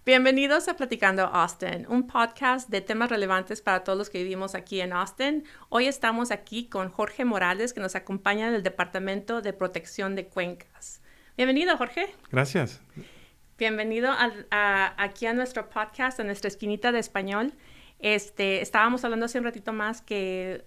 Bienvenidos a Platicando Austin, un podcast de temas relevantes para todos los que vivimos aquí en Austin. Hoy estamos aquí con Jorge Morales, que nos acompaña del Departamento de Protección de Cuencas. Bienvenido, Jorge. Gracias. Bienvenido aquí a nuestro podcast, a nuestra esquinita de español. Estábamos hablando hace un ratito más que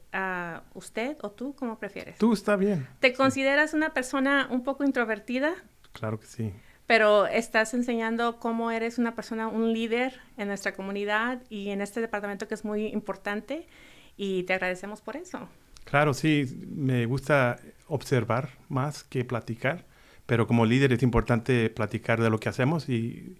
usted o tú, ¿cómo prefieres? Tú, está bien. ¿Te consideras una persona un poco introvertida? Claro que sí. Pero estás enseñando cómo eres una persona, un líder en nuestra comunidad y en este departamento que es muy importante, y te agradecemos por eso. Claro, sí, me gusta observar más que platicar, pero como líder es importante platicar de lo que hacemos y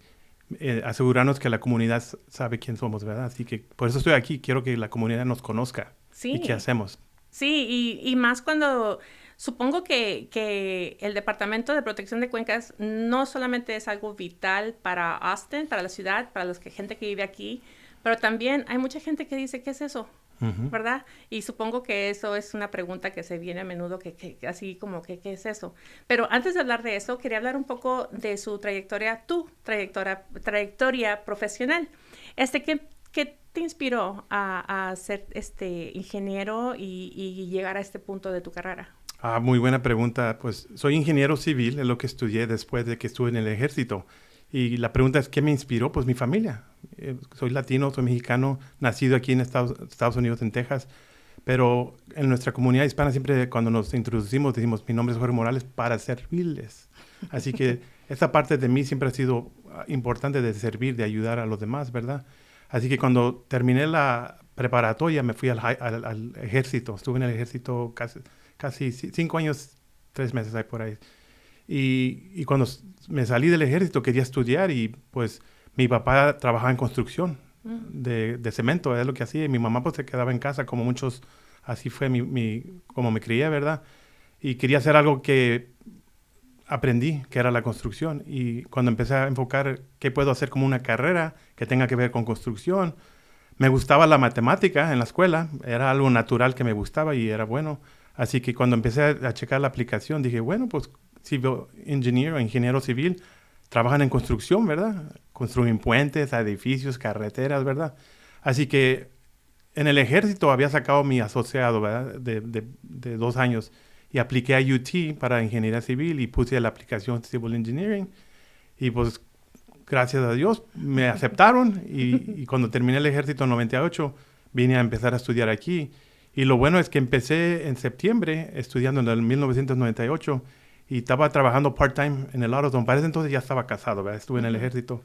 asegurarnos que la comunidad sabe quién somos, ¿verdad? Así que por eso estoy aquí, quiero que la comunidad nos conozca y qué hacemos. Sí, y más cuando... Supongo que el Departamento de Protección de Cuencas no solamente es algo vital para Austin, para la ciudad, para gente que vive aquí, pero también hay mucha gente que dice, ¿qué es eso? Uh-huh. ¿Verdad? Y supongo que eso es una pregunta que se viene a menudo, que así como, ¿qué es eso? Pero antes de hablar de eso, quería hablar un poco de su trayectoria, tu trayectoria profesional. ¿Qué te inspiró a ser ingeniero y llegar a este punto de tu carrera? Muy buena pregunta. Pues soy ingeniero civil, es lo que estudié después de que estuve en el ejército. Y la pregunta es, ¿qué me inspiró? Pues mi familia. Soy latino, soy mexicano, nacido aquí en Estados Unidos, en Texas. Pero en nuestra comunidad hispana siempre cuando nos introducimos decimos, mi nombre es Jorge Morales para servirles. Así que esa parte de mí siempre ha sido importante de servir, de ayudar a los demás, ¿verdad? Así que cuando terminé la preparatoria me fui al ejército. Estuve en el ejército casi 5 años, 3 meses ahí por ahí. Y cuando me salí del ejército quería estudiar y pues mi papá trabajaba en construcción de cemento, es lo que hacía. Y mi mamá pues se quedaba en casa como muchos, así fue como me crié, ¿verdad? Y quería hacer algo que aprendí, que era la construcción. Y cuando empecé a enfocar qué puedo hacer como una carrera que tenga que ver con construcción, me gustaba la matemática en la escuela, era algo natural que me gustaba y era bueno. Así que cuando empecé a checar la aplicación, dije, bueno, pues civil engineer o ingeniero civil trabajan en construcción, ¿verdad? Construyen puentes, edificios, carreteras, ¿verdad? Así que en el ejército había sacado mi asociado, ¿verdad? De 2 años y apliqué a UT para ingeniería civil y puse la aplicación Civil Engineering y pues gracias a Dios me aceptaron y cuando terminé el ejército en 98 vine a empezar a estudiar aquí. Y lo bueno es que empecé en septiembre estudiando en el 1998 y estaba trabajando part-time en el AutoZone. Para ese entonces ya estaba casado, ¿verdad? Estuve en el ejército.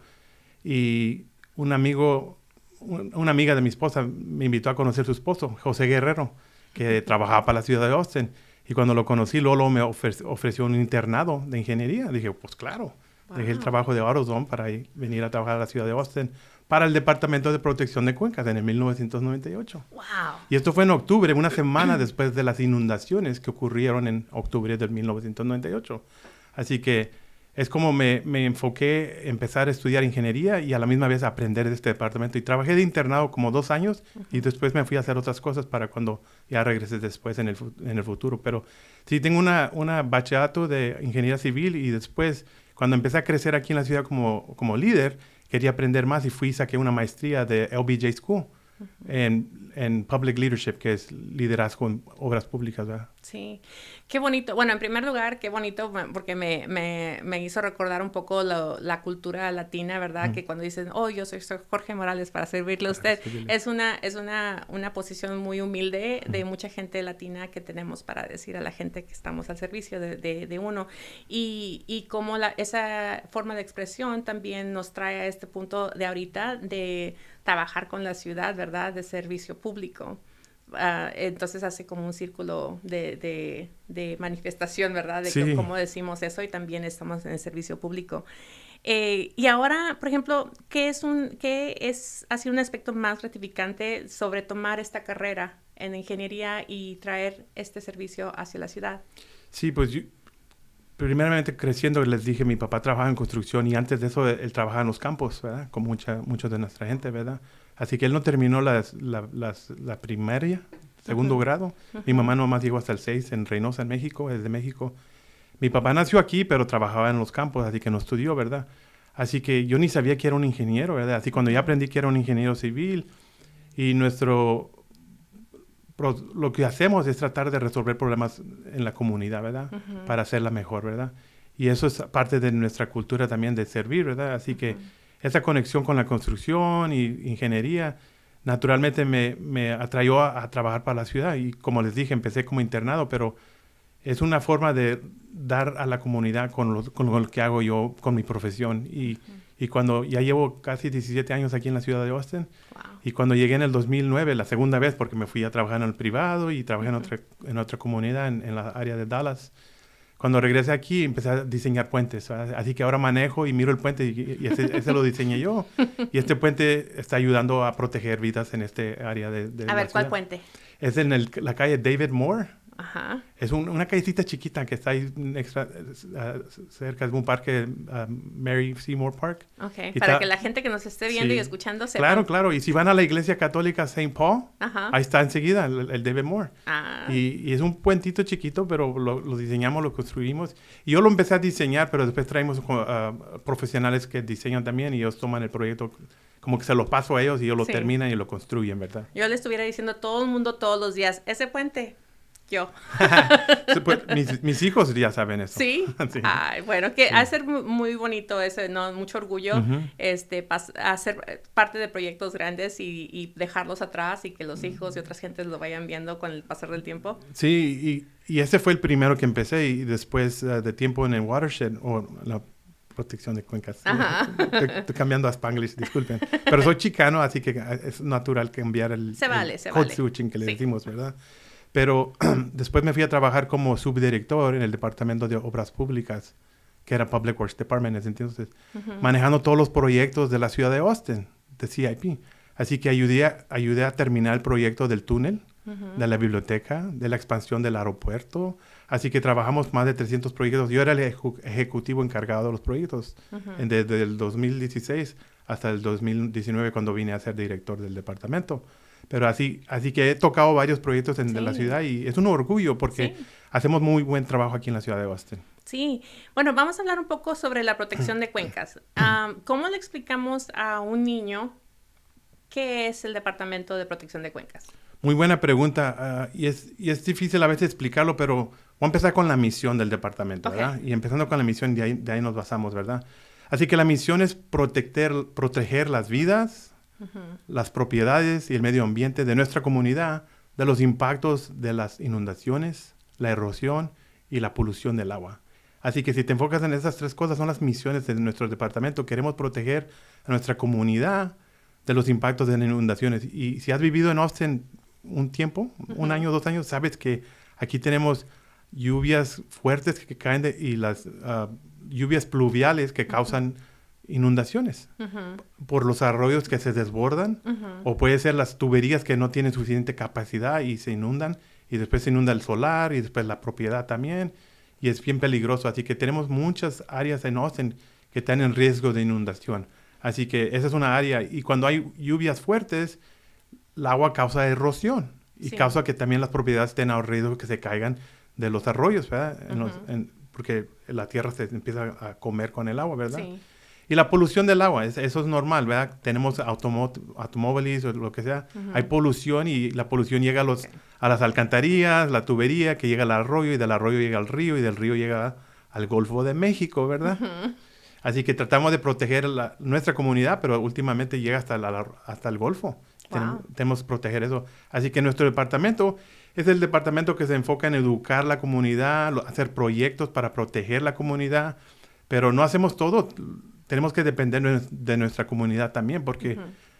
Y una amiga de mi esposa me invitó a conocer a su esposo, José Guerrero, que trabajaba para la ciudad de Austin. Y cuando lo conocí, Lolo me ofreció un internado de ingeniería. Dije, pues claro. Wow. Dejé el trabajo de AutoZone para venir a trabajar a la ciudad de Austin para el Departamento de Protección de Cuencas en el 1998. ¡Wow! Y esto fue en octubre, una semana después de las inundaciones que ocurrieron en octubre del 1998. Así que es como me enfoqué en empezar a estudiar ingeniería y a la misma vez aprender de este departamento. Y trabajé de internado como 2 años y después me fui a hacer otras cosas para cuando ya regresé después en el futuro. Pero sí, tengo una bachillerato de ingeniería civil y después, cuando empecé a crecer aquí en la ciudad como líder, quería aprender más y saqué una maestría de LBJ School en Public Leadership, que es liderazgo en obras públicas, ¿verdad? Sí, qué bonito. Bueno, en primer lugar, qué bonito, porque me hizo recordar un poco la cultura latina, ¿verdad? Que cuando dicen, oh, yo soy Jorge Morales para servirle a usted, es una posición muy humilde de mucha gente latina que tenemos para decir a la gente que estamos al servicio de uno. Y como esa forma de expresión también nos trae a este punto de ahorita de trabajar con la ciudad, ¿verdad? De servicio público. Entonces hace como un círculo de manifestación, ¿verdad? De cómo decimos eso y también estamos en el servicio público. Y ahora, por ejemplo, ¿qué ha sido un aspecto más gratificante sobre tomar esta carrera en ingeniería y traer este servicio hacia la ciudad? Sí, pues yo, primeramente creciendo, les dije, mi papá trabajaba en construcción y antes de eso él trabajaba en los campos, ¿verdad? Como mucha de nuestra gente, ¿verdad? Así que él no terminó la primaria, segundo grado. Mi mamá nomás llegó hasta el 6 en Reynosa, en México, es de México. Mi papá nació aquí, pero trabajaba en los campos, así que no estudió, ¿verdad? Así que yo ni sabía que era un ingeniero, ¿verdad? Así cuando ya aprendí que era un ingeniero civil y lo que hacemos es tratar de resolver problemas en la comunidad, ¿verdad? Para hacerla mejor, ¿verdad? Y eso es parte de nuestra cultura también de servir, ¿verdad? Así que esa conexión con la construcción y ingeniería naturalmente me atrayó a trabajar para la ciudad. Y como les dije, empecé como internado, pero es una forma de dar a la comunidad con lo que hago yo, con mi profesión. Y cuando ya llevo casi 17 años aquí en la ciudad de Austin, y cuando llegué en el 2009, la segunda vez, porque me fui a trabajar en el privado y trabajé en otra comunidad en la área de Dallas. Cuando regresé aquí, empecé a diseñar puentes, ¿verdad? Así que ahora manejo y miro el puente y ese lo diseñé yo. Y este puente está ayudando a proteger vidas en este área de A ver, la ¿cuál ciudad. puente? Es en la calle David Moore. Ajá. Es una callecita chiquita que está ahí cerca de un parque, Mary Seymour Park. Ok, Y para está, que la gente que nos esté viendo y escuchando sepa. Claro, claro. Y si van a la iglesia católica St. Paul, ahí está enseguida el David Moore. Y es un puentito chiquito, pero lo diseñamos, lo construimos. Y yo lo empecé a diseñar, pero después traemos profesionales que diseñan también y ellos toman el proyecto, como que se lo paso a ellos y ellos lo terminan y lo construyen, ¿verdad? Yo le estuviera diciendo a todo el mundo todos los días, ese puente... Yo. mis hijos ya saben eso. ¿Sí? Sí. Ay, bueno, que ha de ser muy bonito eso, ¿no? Mucho orgullo, hacer parte de proyectos grandes y dejarlos atrás y que los hijos y otras gentes lo vayan viendo con el pasar del tiempo. Sí, y ese fue el primero que empecé y después de tiempo en el watershed, o la protección de cuencas. Estoy cambiando a Spanglish, disculpen. Pero soy chicano, así que es natural cambiar el code switching que le decimos, ¿verdad? Pero después me fui a trabajar como subdirector en el Departamento de Obras Públicas, que era Public Works Department en ese entonces, manejando todos los proyectos de la ciudad de Austin, de CIP. Así que ayudé a terminar el proyecto del túnel, de la biblioteca, de la expansión del aeropuerto. Así que trabajamos más de 300 proyectos. Yo era el ejecutivo encargado de los proyectos desde el 2016 hasta el 2019 cuando vine a ser director del departamento. Pero así que he tocado varios proyectos de la ciudad y es un orgullo porque hacemos muy buen trabajo aquí en la ciudad de Austin. Sí. Bueno, vamos a hablar un poco sobre la protección de cuencas. ¿Cómo le explicamos a un niño qué es el Departamento de Protección de Cuencas? Muy buena pregunta. Y es difícil a veces explicarlo, pero voy a empezar con la misión del departamento, ¿verdad? Y empezando con la misión, de ahí nos basamos, ¿verdad? Así que la misión es proteger las vidas, las propiedades y el medio ambiente de nuestra comunidad de los impactos de las inundaciones, la erosión y la polución del agua. Así que si te enfocas en esas tres cosas, son las misiones de nuestro departamento. Queremos proteger a nuestra comunidad de los impactos de las inundaciones. Y si has vivido en Austin un tiempo, un año, 2 años, sabes que aquí tenemos lluvias fuertes que caen y las lluvias pluviales que causan inundaciones por los arroyos que se desbordan o puede ser las tuberías que no tienen suficiente capacidad y se inundan y después se inunda el solar y después la propiedad también y es bien peligroso. Así que tenemos muchas áreas en Austin que están en riesgo de inundación. Así que esa es una área y cuando hay lluvias fuertes, el agua causa erosión y causa que también las propiedades estén a riesgo que se caigan de los arroyos, ¿verdad? Porque la tierra se empieza a comer con el agua, ¿verdad? Sí. Y la polución del agua, eso es normal, ¿verdad? Tenemos automóviles o lo que sea. Hay polución y la polución llega a las alcantarillas, la tubería que llega al arroyo y del arroyo llega al río y del río llega al Golfo de México, ¿verdad? Así que tratamos de proteger nuestra comunidad, pero últimamente llega hasta el Golfo. Tenemos que proteger eso. Así que nuestro departamento es el departamento que se enfoca en educar la comunidad, hacer proyectos para proteger la comunidad, pero no hacemos todo. Tenemos que depender de nuestra comunidad también, porque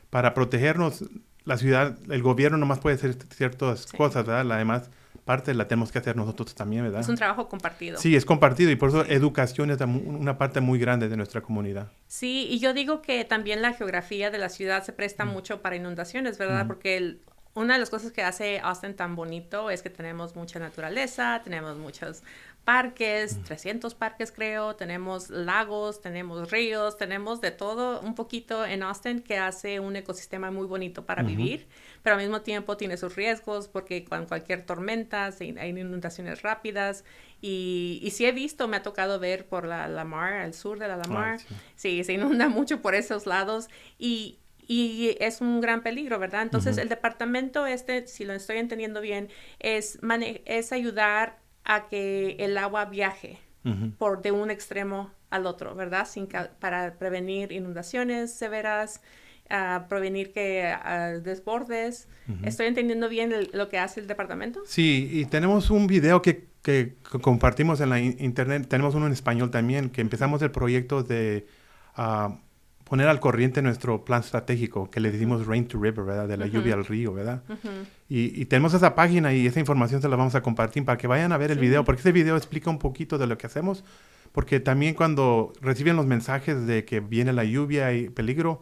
para protegernos, la ciudad, el gobierno nomás puede hacer ciertas cosas, ¿verdad? La demás parte la tenemos que hacer nosotros también, ¿verdad? Es un trabajo compartido. Sí, es compartido y por eso educación es una parte muy grande de nuestra comunidad. Sí, y yo digo que también la geografía de la ciudad se presta mucho para inundaciones, ¿verdad? Porque una de las cosas que hace Austin tan bonito es que tenemos mucha naturaleza, tenemos muchos parques, 300 parques creo, tenemos lagos, tenemos ríos, tenemos de todo un poquito en Austin que hace un ecosistema muy bonito para vivir, pero al mismo tiempo tiene sus riesgos porque con cualquier tormenta hay inundaciones rápidas y sí he visto, me ha tocado ver por la Lamar, al sur de la Lamar, sí, se inunda mucho por esos lados y es un gran peligro, ¿verdad? Entonces, el departamento si lo estoy entendiendo bien, es ayudar a que el agua viaje de un extremo al otro, ¿verdad? Para prevenir inundaciones severas, prevenir que desbordes. ¿Estoy entendiendo bien lo que hace el departamento? Sí, y tenemos un video que compartimos en la internet. Tenemos uno en español también, que empezamos el proyecto de poner al corriente nuestro plan estratégico, que le decimos Rain to River, ¿verdad? De la lluvia al río, ¿verdad? Y tenemos esa página y esa información se la vamos a compartir para que vayan a ver el video, porque ese video explica un poquito de lo que hacemos, porque también cuando reciben los mensajes de que viene la lluvia y peligro,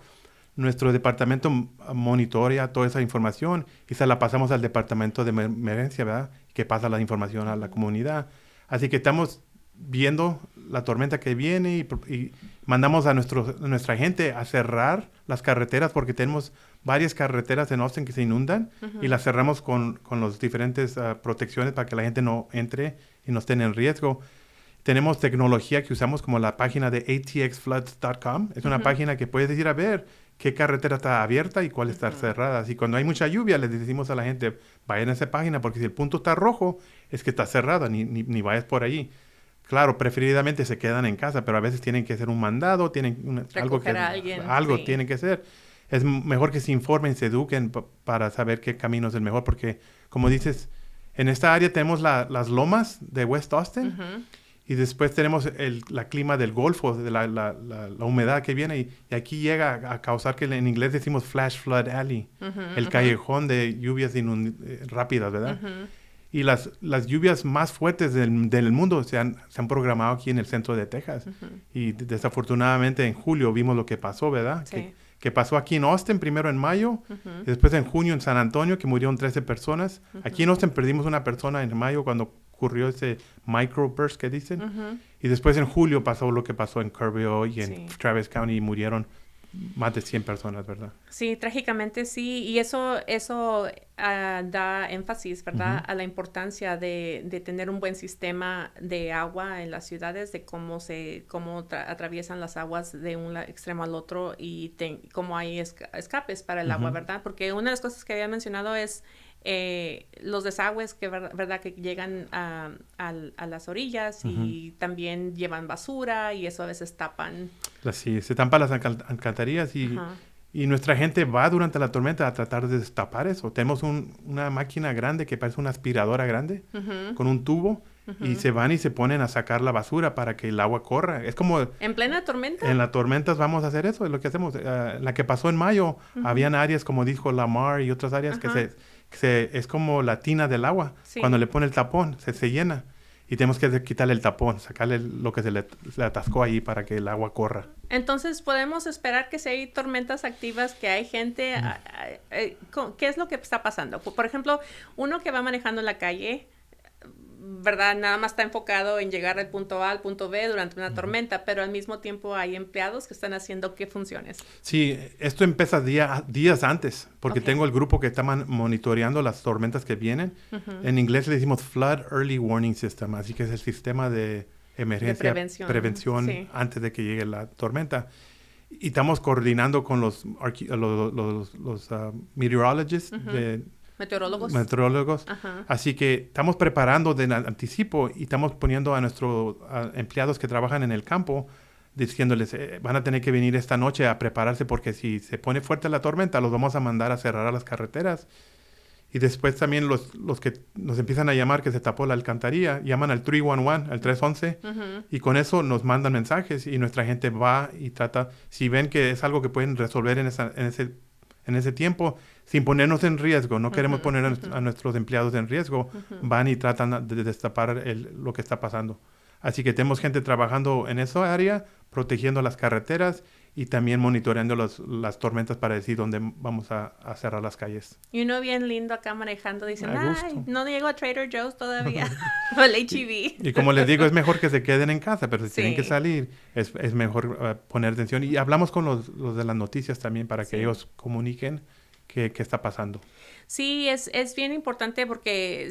nuestro departamento monitorea toda esa información y se la pasamos al departamento de emergencia, ¿verdad? Que pasa la información a la comunidad. Así que estamos viendo la tormenta que viene y mandamos a nuestra gente a cerrar las carreteras porque tenemos varias carreteras en Austin que se inundan y las cerramos con las diferentes protecciones para que la gente no entre y no esté en riesgo. Tenemos tecnología que usamos como la página de atxfloods.com. Es una página que puedes ir a ver qué carretera está abierta y cuál está cerrada. Y cuando hay mucha lluvia, les decimos a la gente, vayan a esa página porque si el punto está rojo, es que está cerrada, ni vayas por ahí. Claro, preferidamente se quedan en casa, pero a veces tienen que hacer un mandado, algo tienen que hacer. Es mejor que se informen, se eduquen para saber qué camino es el mejor, porque como dices, en esta área tenemos las lomas de West Austin y después tenemos la clima del Golfo, de la humedad que viene y aquí llega a causar que en inglés decimos flash flood alley, el callejón de lluvias rápidas, ¿verdad? Y las lluvias más fuertes del mundo se han programado aquí en el centro de Texas. Y desafortunadamente en julio vimos lo que pasó, ¿verdad? Sí. Que pasó aquí en Austin, primero en mayo, y después en junio en San Antonio, que murieron 13 personas. Aquí en Austin perdimos una persona en mayo cuando ocurrió ese microburst que dicen. Y después en julio pasó lo que pasó en Kerrville y en Travis County y murieron más de 100 personas, ¿verdad? Sí, trágicamente sí, y eso da énfasis, ¿verdad? A la importancia de tener un buen sistema de agua en las ciudades, de cómo atraviesan las aguas de un extremo al otro y cómo hay escapes para el agua, ¿verdad? Porque una de las cosas que había mencionado es los desagües verdad que llegan a las orillas y también llevan basura y eso a veces tapan. Sí, se tapan las alcantarillas y nuestra gente va durante la tormenta a tratar de destapar eso. Tenemos una máquina grande que parece una aspiradora grande con un tubo y se van y se ponen a sacar la basura para que el agua corra. Es como... ¿En plena tormenta? En las tormentas vamos a hacer eso, es lo que hacemos. La que pasó en mayo, habían áreas como dijo Lamar y otras áreas que es como la tina del agua. Sí. Cuando le pone el tapón, se llena. Y tenemos que quitarle el tapón, sacarle lo que se le atascó ahí para que el agua corra. Entonces, ¿podemos esperar que si hay tormentas activas, que hay gente... ¿Qué es lo que está pasando? Por ejemplo, uno que va manejando en la calle, ¿verdad? Nada más está enfocado en llegar del punto A al punto B durante una tormenta, pero al mismo tiempo hay empleados que están haciendo qué funciones. Sí, esto empieza días antes, porque tengo el grupo que está monitoreando las tormentas que vienen. En inglés le decimos Flood Early Warning System, así que es el sistema de emergencia, de prevención antes de que llegue la tormenta. Y estamos coordinando con los meteorologists Meteorólogos. Así que estamos preparando de anticipo y estamos poniendo a nuestros empleados que trabajan en el campo, diciéndoles, van a tener que venir esta noche a prepararse porque si se pone fuerte la tormenta, los vamos a mandar a cerrar a las carreteras. Y después también los que nos empiezan a llamar que se tapó la alcantarilla, llaman al 311, al 311, y con eso nos mandan mensajes y nuestra gente va y trata, si ven que es algo que pueden resolver en ese tiempo, sin ponernos en riesgo, no queremos poner a nuestros empleados en riesgo, van y tratan de destapar lo que está pasando. Así que tenemos gente trabajando en esa área, protegiendo las carreteras y también monitoreando las tormentas para decir dónde vamos a cerrar las calles. Y uno bien lindo acá manejando, dicen, A gusto. ay, no llego a Trader Joe's todavía, o el H-E-B. Y como les digo, es mejor que se queden en casa, pero si Sí. tienen que salir, es mejor poner atención. Y hablamos con los de las noticias también para que Sí. ellos comuniquen qué está pasando. Sí, es bien importante porque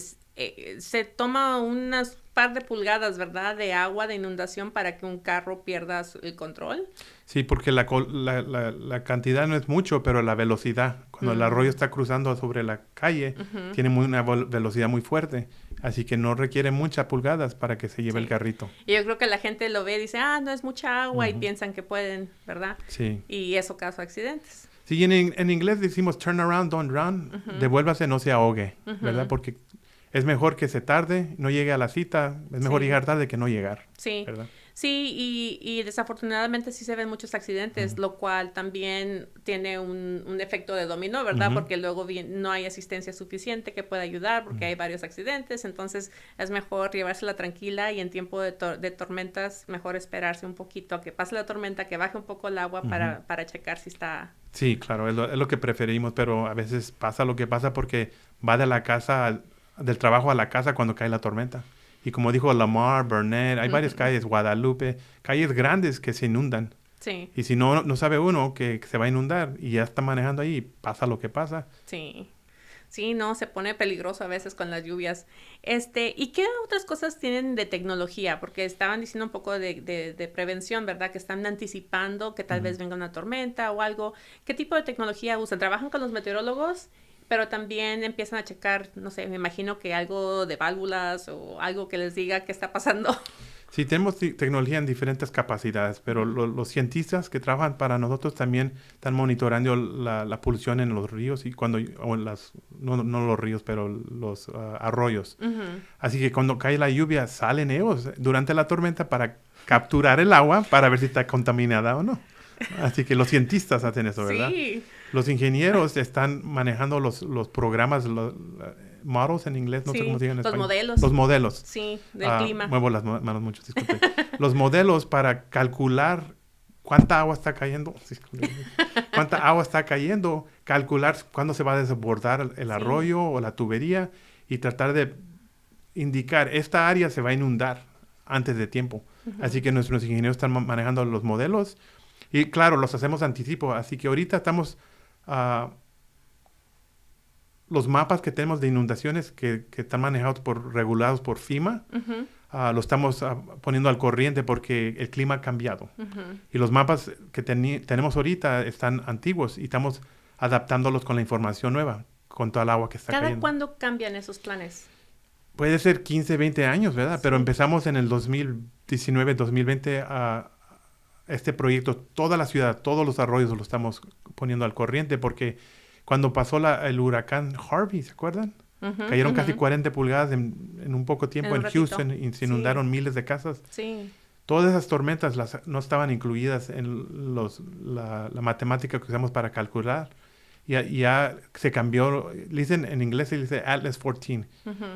se toma unas par de pulgadas, ¿verdad? De agua, de inundación para que un carro pierda el control. Sí, porque la cantidad no es mucho, pero la velocidad, cuando el arroyo está cruzando sobre la calle, tiene una velocidad muy fuerte. Así que no requiere muchas pulgadas para que se lleve el carrito. Y yo creo que la gente lo ve y dice, no es mucha agua, y piensan que pueden, ¿verdad? Sí. Y eso causa accidentes. Sí, en inglés decimos turn around, don't run. Devuélvase, no se ahogue, ¿verdad? Porque es mejor que se tarde, no llegue a la cita. Es mejor llegar tarde que no llegar. Sí. ¿Verdad? Sí, y desafortunadamente sí se ven muchos accidentes, lo cual también tiene un efecto de dominó, ¿verdad? Porque luego no hay asistencia suficiente que pueda ayudar porque hay varios accidentes, entonces es mejor llevársela tranquila y en tiempo de tormentas mejor esperarse un poquito a que pase la tormenta, que baje un poco el agua para checar si está... Sí, claro, es lo que preferimos, pero a veces pasa lo que pasa porque va de la casa, del trabajo a la casa cuando cae la tormenta. Y como dijo Lamar, Burnett, hay varias calles, Guadalupe, calles grandes que se inundan. Sí. Y si no sabe uno que se va a inundar y ya está manejando ahí, pasa lo que pasa. Sí. Sí, no, se pone peligroso a veces con las lluvias. ¿Y qué otras cosas tienen de tecnología? Porque estaban diciendo un poco de prevención, ¿verdad? Que están anticipando que tal vez venga una tormenta o algo. ¿Qué tipo de tecnología usan? ¿Trabajan con los meteorólogos? Pero también empiezan a checar, no sé, me imagino que algo de válvulas o algo que les diga qué está pasando. Sí, tenemos tecnología en diferentes capacidades, pero los cientistas que trabajan para nosotros también están monitoreando la polución en los ríos y no los ríos, pero los arroyos. Así que cuando cae la lluvia, salen ellos durante la tormenta para capturar el agua para ver si está contaminada o no. Así que los cientistas hacen eso, ¿verdad? Sí. Los ingenieros están manejando los programas, models en inglés, no sé cómo se dice en español. Modelos. Los modelos. Sí, del clima. Muevo las manos mucho, disculpe. Los modelos para calcular cuánta agua está cayendo, calcular cuándo se va a desbordar el arroyo o la tubería y tratar de indicar esta área se va a inundar antes de tiempo. Así que nuestros ingenieros están manejando los modelos y claro, los hacemos anticipo. Así que ahorita estamos... los mapas que tenemos de inundaciones que están manejados regulados por FEMA, lo estamos poniendo al corriente porque el clima ha cambiado. Y los mapas que tenemos ahorita están antiguos y estamos adaptándolos con la información nueva, con toda el agua que está cayendo. ¿Cada cuándo cambian esos planes? Puede ser 15, 20 años, ¿verdad? Sí. Pero empezamos en el 2019, 2020 este proyecto, toda la ciudad, todos los arroyos lo estamos poniendo al corriente porque cuando pasó el huracán Harvey, ¿se acuerdan? Cayeron casi 40 pulgadas en un poco tiempo en Houston y se inundaron miles de casas. Sí. Todas esas tormentas no estaban incluidas en la matemática que usamos para calcular. Ya se cambió, en inglés se dice Atlas 14.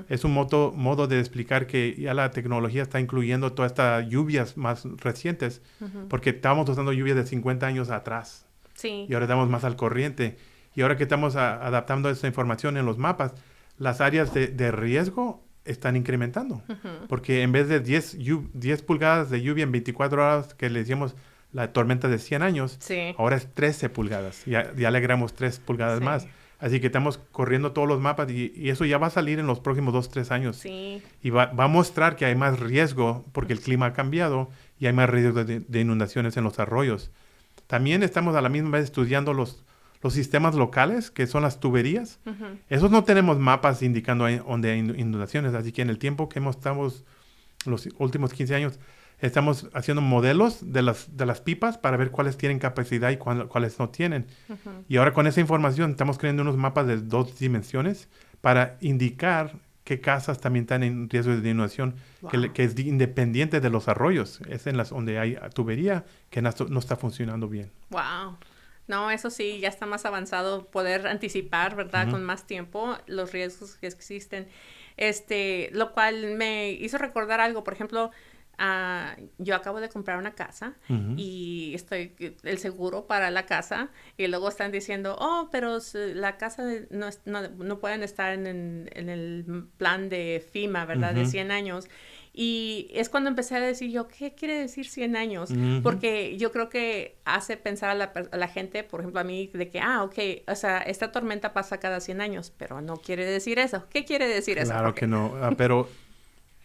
Es un modo de explicar que ya la tecnología está incluyendo todas estas lluvias más recientes, porque estábamos usando lluvias de 50 años atrás. Sí. Y ahora estamos más al corriente. Y ahora que estamos adaptando esa información en los mapas, las áreas de riesgo están incrementando. Porque en vez de 10 pulgadas de lluvia en 24 horas que le decíamos la tormenta de 100 años, ahora es 13 pulgadas. Ya le agregamos 3 pulgadas más. Así que estamos corriendo todos los mapas y eso ya va a salir en los próximos 2-3 años. Sí. Y va a mostrar que hay más riesgo porque el clima ha cambiado y hay más riesgo de inundaciones en los arroyos. También estamos a la misma vez estudiando los sistemas locales, que son las tuberías. Esos no tenemos mapas indicando dónde hay inundaciones, así que en el tiempo que estamos los últimos 15 años, estamos haciendo modelos de las pipas para ver cuáles tienen capacidad y cuáles no tienen. Y ahora con esa información estamos creando unos mapas de 2 dimensiones para indicar qué casas también están en riesgo de inundación, que es independiente de los arroyos. Es en las donde hay tubería que no está funcionando bien. Wow. No, eso sí, ya está más avanzado poder anticipar, ¿verdad? Con más tiempo los riesgos que existen. Lo cual me hizo recordar algo, por ejemplo, yo acabo de comprar una casa Ujú. y estoy el seguro para la casa y luego están diciendo, oh, pero la casa no pueden estar en el plan de FEMA, ¿verdad? De Ujú. 100 años. Y es cuando empecé a decir yo, ¿qué quiere decir 100 años? Ujú. Porque yo creo que hace pensar a la gente, por ejemplo a mí, de que, ok, o sea, esta tormenta pasa cada 100 años, pero no quiere decir eso. ¿Qué quiere decir eso, Claro que Jorge? no, pero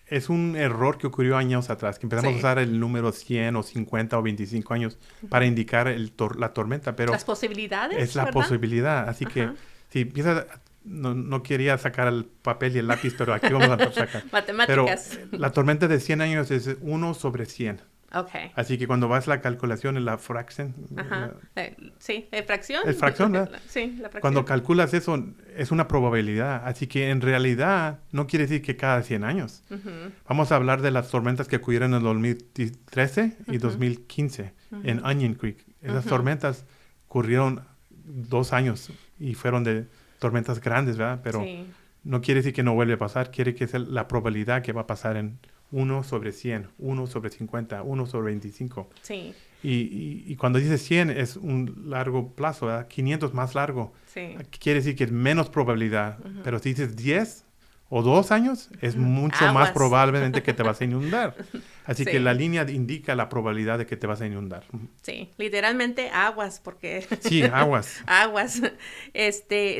es un error que ocurrió años atrás, que empezamos a Sí. usar el número 100 o 50 o 25 años para indicar la tormenta, pero Las es posibilidades, la ¿verdad? posibilidad. Así que Ajá. si empiezas, no quería sacar el papel y el lápiz, pero aquí vamos a sacar. Pero Matemáticas. la tormenta de 100 años es 1/100. Ok. Así que cuando vas a la calculación en la fracción, Ajá. Sí, fracción. es fracción, ¿verdad? Sí, la Cuando fracción. calculas eso, es una probabilidad. Así que en realidad no quiere decir que cada 100 años. Ujú, Vamos a hablar de las tormentas que ocurrieron en 2013 y ujú, 2015 en ujú, Onion Creek. Esas ujú. tormentas ocurrieron 2 años y fueron de tormentas grandes, ¿verdad? Pero Sí, no quiere decir que no vuelve a pasar, quiere que sea la probabilidad que va a pasar en 1/100, 1/50, 1/25. sí, Y cuando dice 100 es un largo plazo, ¿verdad? 500 más largo. sí. Quiere decir que es menos probabilidad. Ujú, Pero si dices 10 o 2 años, es ujú. mucho más Aguas. probablemente que te vas a inundar. Así que la Sí, línea indica la probabilidad de que te vas a inundar. sí. Literalmente aguas, porque Sí, aguas. aguas.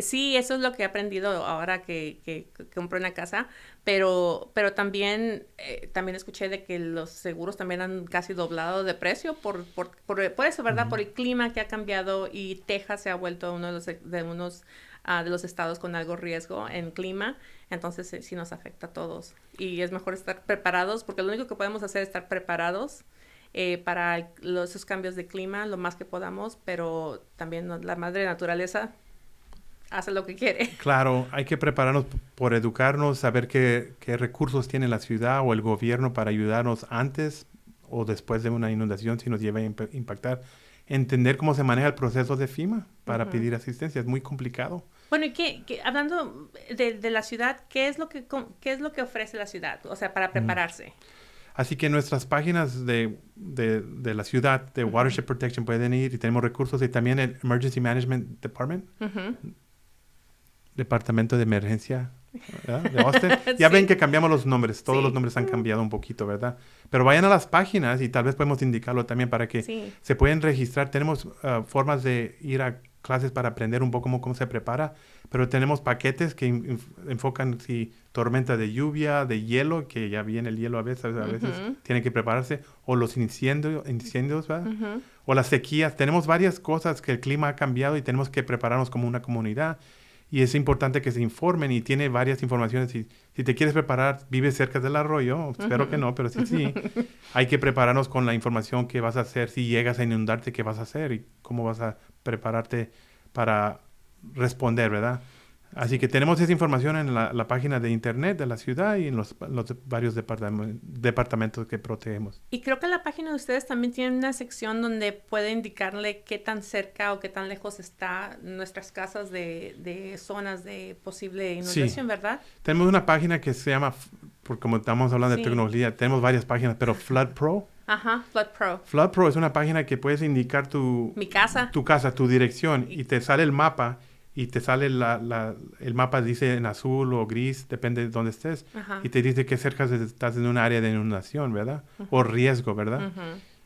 Sí, eso es lo que he aprendido ahora que compré una casa, pero también, también escuché de que los seguros también han casi doblado de precio por eso, ¿verdad? Ujú. Por el clima que ha cambiado y Texas se ha vuelto uno de los estados con algo riesgo en clima, entonces sí nos afecta a todos. Y es mejor estar preparados, porque lo único que podemos hacer es estar preparados para esos cambios de clima lo más que podamos, pero también la madre naturaleza hace lo que quiere. Claro, hay que prepararnos por educarnos, saber qué recursos tiene la ciudad o el gobierno para ayudarnos antes o después de una inundación si nos lleva a impactar. Entender cómo se maneja el proceso de FEMA para Ujú. pedir asistencia es muy complicado. Bueno, y hablando de la ciudad, ¿qué es lo que ofrece la ciudad? O sea, para Mm. prepararse. Así que nuestras páginas de la ciudad, de Ujú, Watershed Protection, pueden ir y tenemos recursos y también el Emergency Management Department, ujú. Departamento de Emergencia, ¿verdad? De Austin. Ya ven Sí, que cambiamos los nombres, todos los sí, nombres han cambiado un poquito, ¿verdad? Pero vayan a las páginas y tal vez podemos indicarlo también para que sí. se pueden registrar. Tenemos formas de ir a clases para aprender un poco cómo se prepara, pero tenemos paquetes que enfocan si tormenta de lluvia, de hielo, que ya viene el hielo a veces Ujú, tiene que prepararse, o los incendios, ¿verdad? ujú. O las sequías. Tenemos varias cosas que el clima ha cambiado y tenemos que prepararnos como una comunidad. Y es importante que se informen y tiene varias informaciones. Si te quieres preparar, vives cerca del arroyo, espero que Ujú. no, pero sí, hay que prepararnos con la información que vas a hacer. Si llegas a inundarte, ¿qué vas a hacer? Y cómo vas a prepararte para responder, ¿verdad? Así que tenemos esa información en la página de internet de la ciudad y en los varios departamentos que protegemos. Y creo que la página de ustedes también tiene una sección donde puede indicarle qué tan cerca o qué tan lejos está nuestras casas de zonas de posible Sí, inundación, ¿verdad? tenemos una página que se llama, por como estamos hablando de Sí. tecnología, tenemos varias páginas, pero Flood Pro. Ajá, Flood Pro. Flood Pro es una página que puedes indicar Mi casa. tu casa, tu dirección, Y- y te sale el mapa, y te sale el mapa dice en azul o gris, depende de dónde estés, Ajá. y te dice que cerca estás en un área de inundación, ¿verdad? O Ujú, riesgo, ¿verdad? ujú.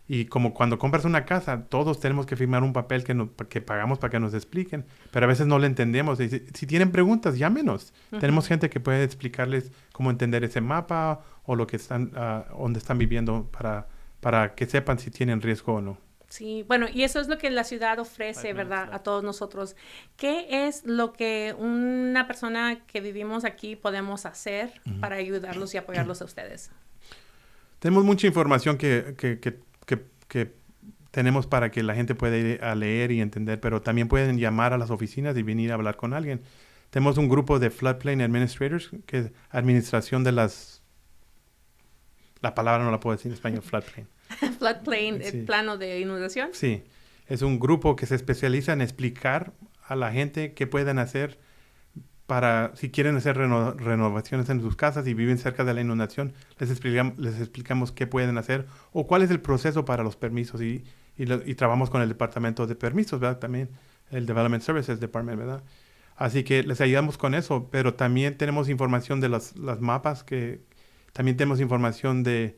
Y como cuando compras una casa, todos tenemos que firmar un papel que pagamos para que nos expliquen, pero a veces no lo entendemos. Y si tienen preguntas, llámenos. Tenemos Ujú. gente que puede explicarles cómo entender ese mapa o lo que están, donde están viviendo para que sepan si tienen riesgo o no. Sí, bueno, y eso es lo que la ciudad ofrece, 5 minutes ¿verdad? A left. todos nosotros. ¿Qué es lo que una persona que vivimos aquí podemos hacer Ujú. para ayudarlos y apoyarlos a ustedes? Tenemos mucha información que tenemos para que la gente pueda ir a leer y entender, pero también pueden llamar a las oficinas y venir a hablar con alguien. Tenemos un grupo de Floodplain Administrators, que es administración de la palabra no la puedo decir en español, Floodplain. Floodplain, el Sí, plano de inundación. sí. Es un grupo que se especializa en explicar a la gente qué pueden hacer para, si quieren hacer renovaciones en sus casas y viven cerca de la inundación, les explicamos qué pueden hacer o cuál es el proceso para los permisos y trabajamos con el departamento de permisos, ¿verdad? También el Development Services Department, ¿verdad? Así que les ayudamos con eso, pero también tenemos información de las mapas, que también tenemos información de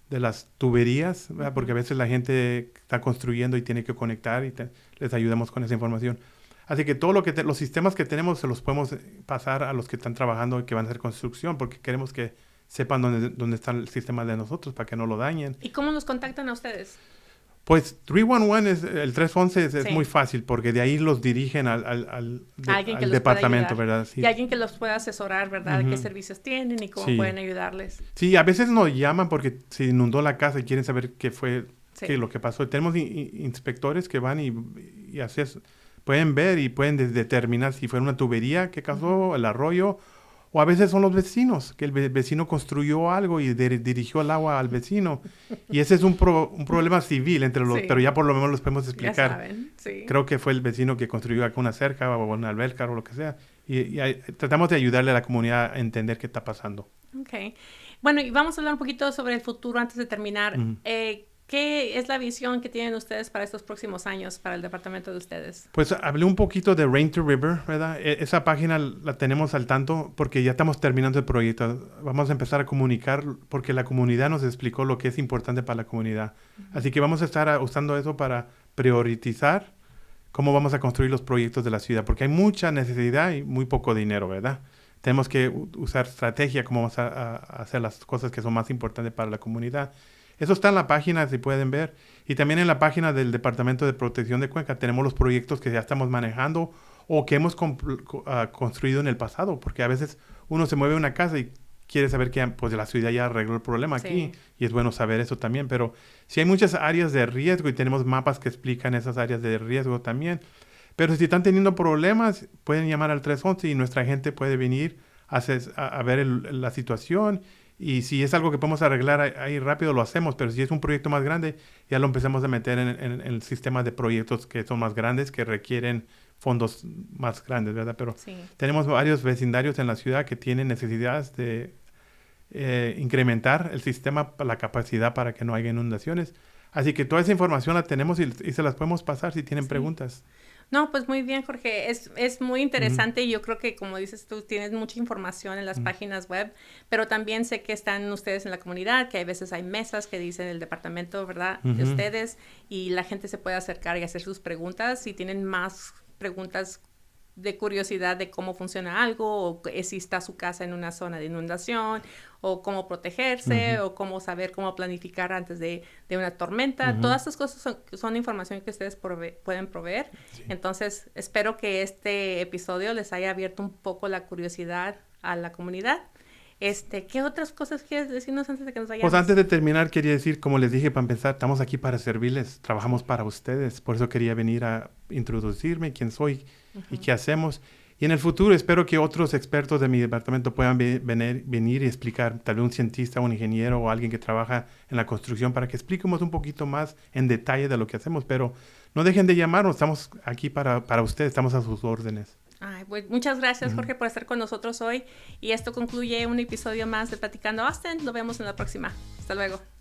las tuberías, ¿verdad? Porque a veces la gente está construyendo y tiene que conectar y les ayudamos con esa información. Así que todo los sistemas que tenemos se los podemos pasar a los que están trabajando y que van a hacer construcción, porque queremos que sepan dónde está el sistema de nosotros para que no lo dañen. ¿Y cómo nos contactan a ustedes? Pues el 311 es muy fácil, porque de ahí los dirigen al departamento, ¿verdad? Sí. Y alguien que los pueda asesorar, ¿verdad? ¿Qué servicios tienen y cómo pueden ayudarles? Sí, a veces nos llaman porque se inundó la casa y quieren saber qué fue lo que pasó. Tenemos inspectores que van y así pueden ver y pueden determinar si fue una tubería que causó el arroyo, o a veces son los vecinos, que el vecino construyó algo y dirigió el agua al vecino. Y ese es un problema civil entre los, pero ya por lo menos los podemos explicar. Ya saben, sí. Creo que fue el vecino que construyó acá una cerca o una alberca o lo que sea. Y tratamos de ayudarle a la comunidad a entender qué está pasando. Ok. Bueno, y vamos a hablar un poquito sobre el futuro antes de terminar. ¿Qué es la visión que tienen ustedes para estos próximos años, para el departamento de ustedes? Pues hablé un poquito de Rain to River, ¿verdad? Esa página la tenemos al tanto porque ya estamos terminando el proyecto. Vamos a empezar a comunicar porque la comunidad nos explicó lo que es importante para la comunidad. Así que vamos a estar usando eso para priorizar cómo vamos a construir los proyectos de la ciudad, porque hay mucha necesidad y muy poco dinero, ¿verdad? Tenemos que usar estrategia, cómo vamos a hacer las cosas que son más importantes para la comunidad. Eso está en la página, si pueden ver. Y también en la página del Departamento de Protección de Cuenca tenemos los proyectos que ya estamos manejando o que hemos construido en el pasado. Porque a veces uno se mueve a una casa y quiere saber que pues, la ciudad ya arregló el problema aquí. Y es bueno saber eso también. Pero sí hay muchas áreas de riesgo y tenemos mapas que explican esas áreas de riesgo también. Pero si están teniendo problemas, pueden llamar al 311 y nuestra gente puede venir a ver la situación. Y si es algo que podemos arreglar ahí rápido, lo hacemos. Pero si es un proyecto más grande, ya lo empezamos a meter en el sistema de proyectos que son más grandes, que requieren fondos más grandes, ¿verdad? Pero tenemos varios vecindarios en la ciudad que tienen necesidades de incrementar el sistema, la capacidad para que no haya inundaciones. Así que toda esa información la tenemos y se las podemos pasar si tienen preguntas. No, pues muy bien, Jorge. Es muy interesante y yo creo que, como dices tú, tienes mucha información en las páginas web, pero también sé que están ustedes en la comunidad, que a veces hay mesas que dicen el departamento, ¿verdad?, de ustedes, y la gente se puede acercar y hacer sus preguntas. Si tienen más preguntas de curiosidad de cómo funciona algo, o si está su casa en una zona de inundación, o cómo protegerse, o cómo saber cómo planificar antes de una tormenta. Todas estas cosas son información que ustedes pueden proveer. Sí. Entonces, espero que este episodio les haya abierto un poco la curiosidad a la comunidad. ¿Qué otras cosas quieres decirnos antes de que nos vayamos? Pues antes de terminar, quería decir, como les dije, para empezar, estamos aquí para servirles, trabajamos para ustedes. Por eso quería venir a introducirme, quién soy y qué hacemos. Y en el futuro espero que otros expertos de mi departamento puedan venir y explicar, tal vez un cientista, un ingeniero o alguien que trabaja en la construcción, para que expliquemos un poquito más en detalle de lo que hacemos. Pero no dejen de llamarnos, estamos aquí para ustedes, estamos a sus órdenes. Ay, pues muchas gracias, Jorge, por estar con nosotros hoy. Y esto concluye un episodio más de Platicando Austin. Nos vemos en la próxima. Hasta luego.